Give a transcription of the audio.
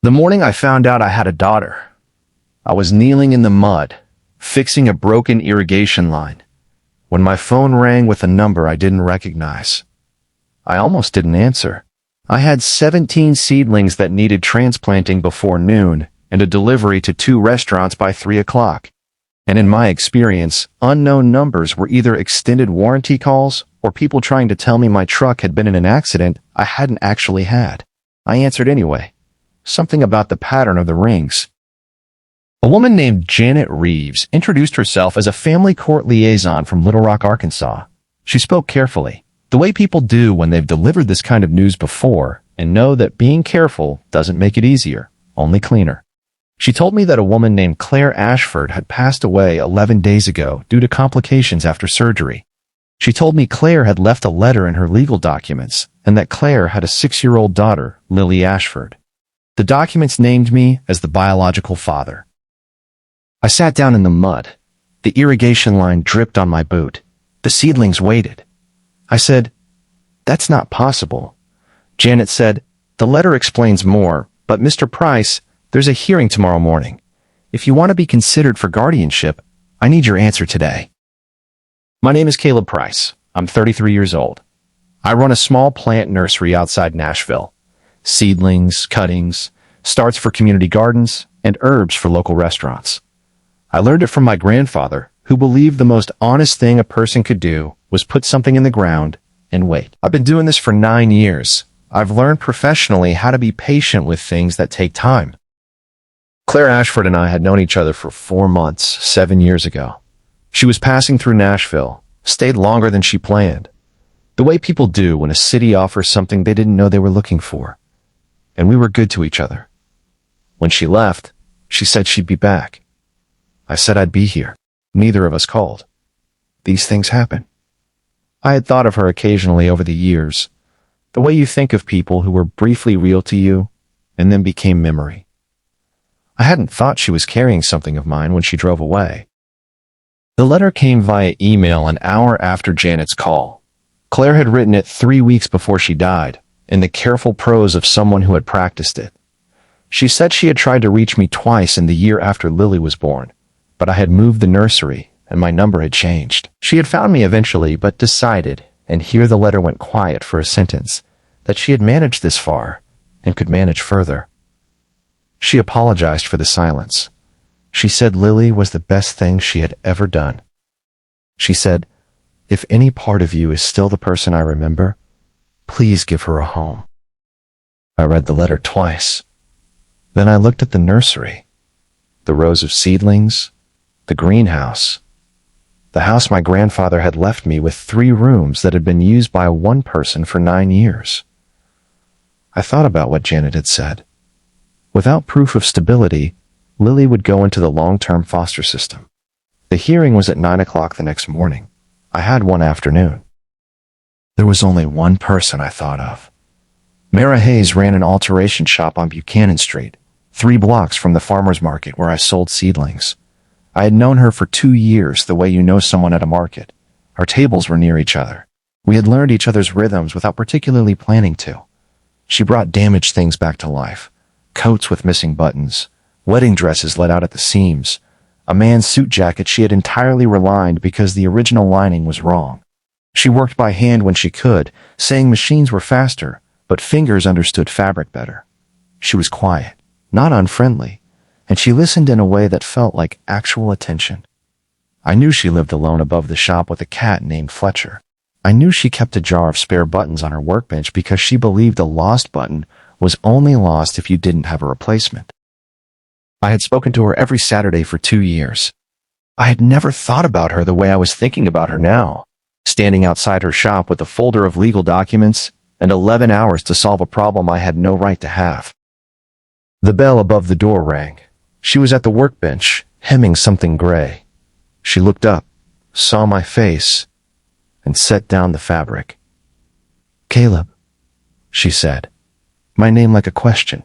The morning I found out I had a daughter, I was kneeling in the mud, fixing a broken irrigation line, when my phone rang with a number I didn't recognize. I almost didn't answer. I had 17 seedlings that needed transplanting before noon and a delivery to 2 restaurants by 3 o'clock. And in my experience, unknown numbers were either extended warranty calls or people trying to tell me my truck had been in an accident I hadn't actually had. I answered anyway. Something about the pattern of the rings. A woman named Janet Reeves introduced herself as a family court liaison from Little Rock, Arkansas. She spoke carefully, the way people do when they've delivered this kind of news before and know that being careful doesn't make it easier, only cleaner. She told me that a woman named Claire Ashford had passed away 11 days ago due to complications after surgery. She told me Claire had left a letter in her legal documents and that Claire had a 6-year-old daughter, Lily Ashford. The documents named me as the biological father. I sat down in the mud. The irrigation line dripped on my boot. The seedlings waited. I said, "That's not possible." Janet said, "The letter explains more, but Mr. Price, there's a hearing tomorrow morning. If you want to be considered for guardianship, I need your answer today." My name is Caleb Price. I'm 33 years old. I run a small plant nursery outside Nashville. Seedlings, cuttings, starts for community gardens, and herbs for local restaurants. I learned it from my grandfather, who believed the most honest thing a person could do was put something in the ground and wait. I've been doing this for 9 years. I've learned professionally how to be patient with things that take time. Claire Ashford and I had known each other for 4 months, 7 years ago. She was passing through Nashville, stayed longer than she planned. The way people do when a city offers something they didn't know they were looking for. And we were good to each other. When she left, she said she'd be back. I said I'd be here. Neither of us called. These things happen. I had thought of her occasionally over the years, the way you think of people who were briefly real to you and then became memory. I hadn't thought she was carrying something of mine when she drove away. The letter came via email an hour after Janet's call. Claire had written it 3 weeks before she died, in the careful prose of someone who had practiced it. She said she had tried to reach me twice in the year after Lily was born, but I had moved the nursery and my number had changed. She had found me eventually, but decided, and here the letter went quiet for a sentence, that she had managed this far and could manage further. She apologized for the silence. She said Lily was the best thing she had ever done. She said, "If any part of you is still the person I remember, please give her a home." I read the letter twice. Then I looked at the nursery, the rows of seedlings, the greenhouse, the house my grandfather had left me with 3 rooms that had been used by one person for 9 years. I thought about what Janet had said. Without proof of stability, Lily would go into the long-term foster system. The hearing was at 9 o'clock the next morning. I had one afternoon. There was only one person I thought of. Mara Hayes ran an alteration shop on Buchanan Street, 3 blocks from the farmer's market where I sold seedlings. I had known her for 2 years the way you know someone at a market. Our tables were near each other. We had learned each other's rhythms without particularly planning to. She brought damaged things back to life. Coats with missing buttons, wedding dresses let out at the seams, a man's suit jacket she had entirely relined because the original lining was wrong. She worked by hand when she could, saying machines were faster, but fingers understood fabric better. She was quiet, not unfriendly, and she listened in a way that felt like actual attention. I knew she lived alone above the shop with a cat named Fletcher. I knew she kept a jar of spare buttons on her workbench because she believed a lost button was only lost if you didn't have a replacement. I had spoken to her every Saturday for 2 years. I had never thought about her the way I was thinking about her now, standing outside her shop with a folder of legal documents and 11 hours to solve a problem I had no right to have. The bell above the door rang. She was at the workbench, hemming something gray. She looked up, saw my face, and set down the fabric. "Caleb," she said, my name like a question.